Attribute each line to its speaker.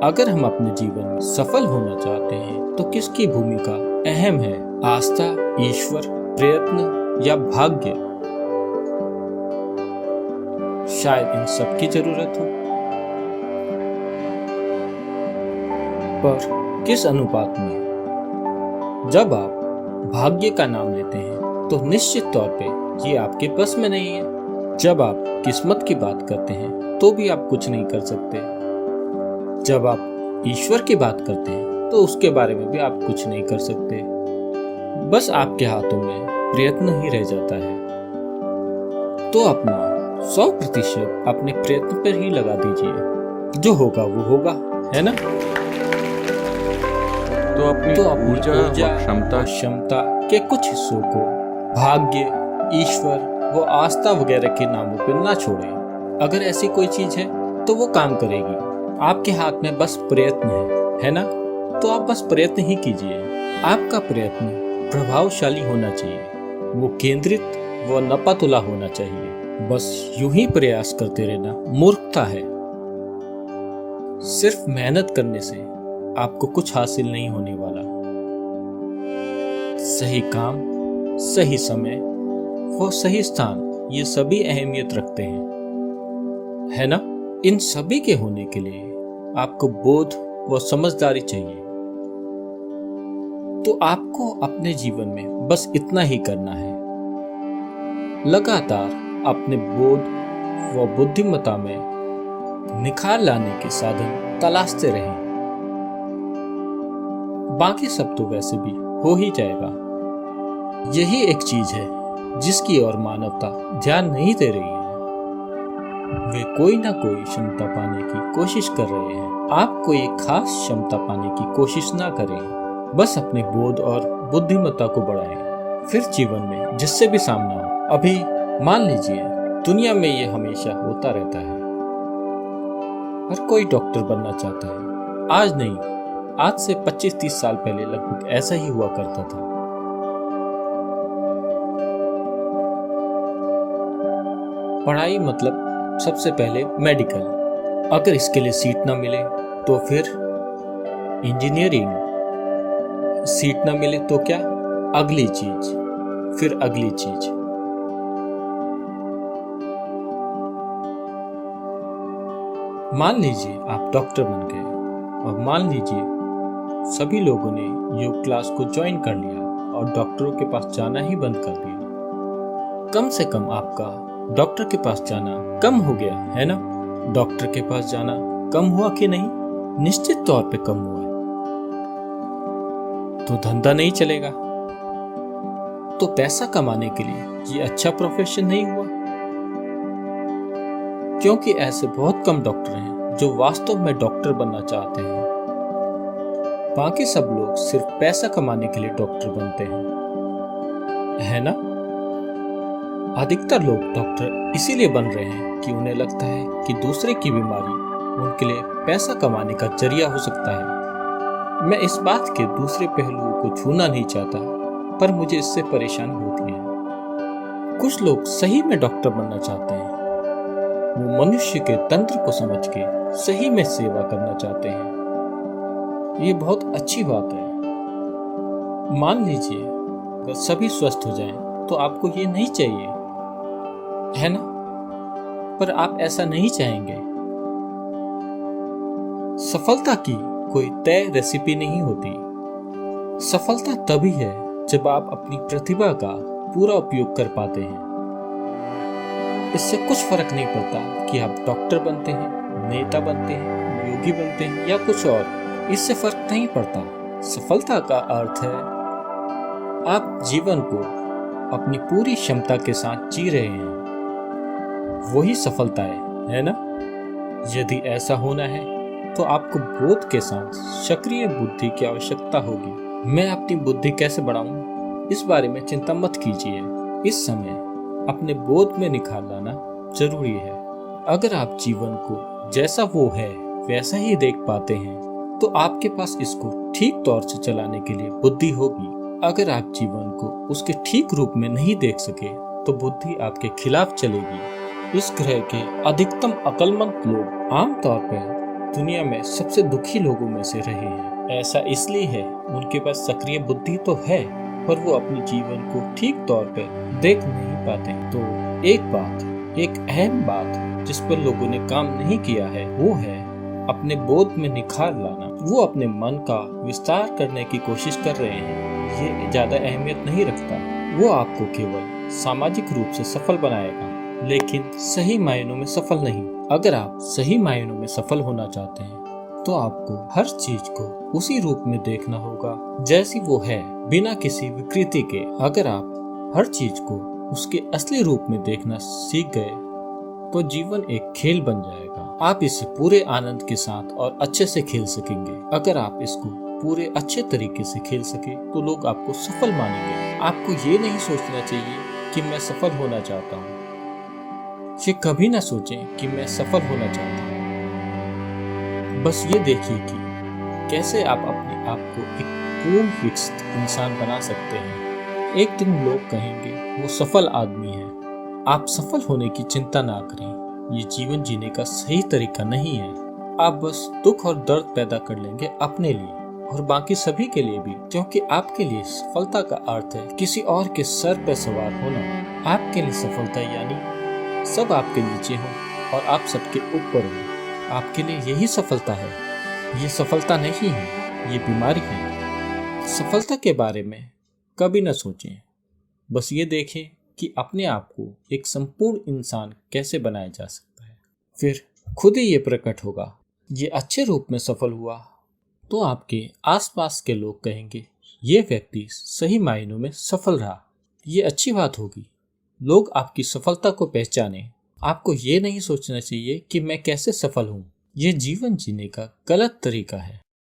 Speaker 1: अगर हम अपने जीवन में सफल होना चाहते हैं तो किसकी भूमिका अहम है? आस्था, ईश्वर, प्रयत्न या भाग्य? शायद इन सब की जरूरत हो, पर किस अनुपात में? जब आप भाग्य का नाम लेते हैं तो निश्चित तौर पे ये आपके बस में नहीं है। जब आप किस्मत की बात करते हैं तो भी आप कुछ नहीं कर सकते। जब आप ईश्वर की बात करते हैं तो उसके बारे में भी आप कुछ नहीं कर सकते। बस आपके हाथों में प्रयत्न ही रह जाता है। तो अपना 100% अपने प्रयत्न पर ही लगा दीजिए। जो होगा वो होगा, है ना?
Speaker 2: तो अपनी ऊर्जा व
Speaker 1: क्षमता के कुछ हिस्सों को भाग्य, ईश्वर व आस्था वगैरह के नामों पर ना छोड़ें। अगर ऐसी कोई चीज है तो वो काम करेगी। आपके हाथ में बस प्रयत्न है ना? तो आप बस प्रयत्न ही कीजिए। आपका प्रयत्न प्रभावशाली होना चाहिए, वो केंद्रित व नपातुला होना चाहिए। बस यूं ही प्रयास करते रहना मूर्खता है। सिर्फ मेहनत करने से आपको कुछ हासिल नहीं होने वाला। सही काम, सही समय व सही स्थान, ये सभी अहमियत रखते हैं, है ना? इन सभी के होने के लिए आपको बोध व समझदारी चाहिए। तो आपको अपने जीवन में बस इतना ही करना है। लगातार अपने बोध व बुद्धिमत्ता में निखार लाने के साधन तलाशते रहें। बाकी सब तो वैसे भी हो ही जाएगा। यही एक चीज है जिसकी ओर मानवता ध्यान नहीं दे रही है। वे कोई ना कोई क्षमता पाने की कोशिश कर रहे हैं। आप कोई खास क्षमता पाने की कोशिश ना करें, बस अपने बोध और बुद्धिमत्ता को बढ़ाएं। फिर जीवन में जिससे भी सामना हो, अभी मान लीजिए दुनिया में ये हमेशा होता रहता है। हर कोई डॉक्टर बनना चाहता है। आज नहीं, आज से 25-30 साल पहले लगभग ऐसा ही हुआ करता था। पढ़ाई मतलब सबसे पहले मेडिकल, अगर इसके लिए सीट ना मिले तो फिर इंजीनियरिंग, सीट ना मिले तो क्या, अगली चीज, फिर अगली चीज। मान लीजिए आप डॉक्टर बन गए और मान लीजिए सभी लोगों ने योग क्लास को ज्वाइन कर लिया और डॉक्टरों के पास जाना ही बंद कर दिया। कम से कम आपका डॉक्टर के पास जाना कम हो गया, है ना? डॉक्टर के पास जाना कम हुआ कि नहीं? निश्चित तौर पे कम हुआ है। तो धंधा नहीं चलेगा, तो पैसा कमाने के लिए ये अच्छा प्रोफेशन नहीं हुआ। क्योंकि ऐसे बहुत कम डॉक्टर हैं जो वास्तव में डॉक्टर बनना चाहते हैं। बाकी सब लोग सिर्फ पैसा कमाने के लिए डॉक्टर बनते हैं, है ना? अधिकतर लोग डॉक्टर इसीलिए बन रहे हैं कि उन्हें लगता है कि दूसरे की बीमारी उनके लिए पैसा कमाने का जरिया हो सकता है। मैं इस बात के दूसरे पहलुओं को छूना नहीं चाहता, पर मुझे इससे परेशानी होती है। कुछ लोग सही में डॉक्टर बनना चाहते हैं। वो मनुष्य के तंत्र को समझ के सही में सेवा करना चाहते हैं। ये बहुत अच्छी बात है। मान लीजिए अगर सभी स्वस्थ हो जाएं, तो आपको ये नहीं चाहिए, है ना? पर आप ऐसा नहीं चाहेंगे। सफलता की कोई तय रेसिपी नहीं होती। सफलता तभी है जब आप अपनी प्रतिभा का पूरा उपयोग कर पाते हैं। इससे कुछ फर्क नहीं पड़ता कि आप डॉक्टर बनते हैं, नेता बनते हैं, योगी बनते हैं या कुछ और। इससे फर्क नहीं पड़ता। सफलता का अर्थ है आप जीवन को अपनी पूरी क्षमता के साथ जी रहे हैं। वही सफलता है ना? यदि ऐसा होना है तो आपको बोध के साथ सक्रिय बुद्धि की आवश्यकता होगी। मैं अपनी बुद्धि कैसे बढ़ाऊं, इस बारे में चिंता मत कीजिए। इस समय अपने बोध में निखार लाना जरूरी है। अगर आप जीवन को जैसा वो है वैसा ही देख पाते हैं तो आपके पास इसको ठीक तौर से चलाने के लिए बुद्धि होगी। अगर आप जीवन को उसके ठीक रूप में नहीं देख सके तो बुद्धि आपके खिलाफ चलेगी। इस ग्रह के अधिकतम अक्लमंद लोग आमतौर पर दुनिया में सबसे दुखी लोगों में से रहे हैं। ऐसा इसलिए है, उनके पास सक्रिय बुद्धि तो है, पर वो अपने जीवन को ठीक तौर पर देख नहीं पाते। तो एक अहम बात जिस पर लोगों ने काम नहीं किया है, वो है अपने बोध में निखार लाना। वो अपने मन का विस्तार करने की कोशिश कर रहे हैं। ये ज्यादा अहमियत नहीं रखता। वो आपको केवल सामाजिक रूप से सफल बनाएगा, लेकिन सही मायनों में सफल नहीं। अगर आप सही मायनों में सफल होना चाहते हैं, तो आपको हर चीज को उसी रूप में देखना होगा जैसी वो है, बिना किसी विकृति के। अगर आप हर चीज को उसके असली रूप में देखना सीख गए, तो जीवन एक खेल बन जाएगा। आप इसे पूरे आनंद के साथ और अच्छे से खेल सकेंगे। अगर आप इसको पूरे अच्छे तरीके से खेल सके, तो लोग आपको सफल मानेंगे। आपको ये नहीं सोचना चाहिए कि मैं सफल होना चाहता हूँ। ये कभी ना सोचें कि मैं सफल होना चाहता हूँ। बस ये देखिए कि कैसे आप अपने आप को एक पूर्ण विकसित इंसान बना सकते हैं। एक दिन लोग कहेंगे वो सफल आदमी है। आप सफल होने की चिंता ना करें। ये जीवन जीने का सही तरीका नहीं है। आप बस दुख और दर्द पैदा कर लेंगे अपने लिए और बाकी सभी के लिए भी, क्योंकि आपके लिए सफलता का अर्थ है किसी और के सर पर सवार होना। आपके लिए सफलता यानी सब आपके नीचे हो और आप सबके ऊपर हो। आपके लिए यही सफलता है। ये सफलता नहीं है, ये बीमारी है। सफलता के बारे में कभी न सोचें। बस ये देखें कि अपने आप को एक संपूर्ण इंसान कैसे बनाया जा सकता है। फिर खुद ही ये प्रकट होगा। ये अच्छे रूप में सफल हुआ तो आपके आसपास के लोग कहेंगे ये व्यक्ति सही मायनों में सफल रहा। ये अच्छी बात होगी। लोग आपकी सफलता को पहचाने। आपको ये नहीं सोचना चाहिए कि मैं कैसे सफल हूँ। ये जीवन जीने का गलत तरीका है।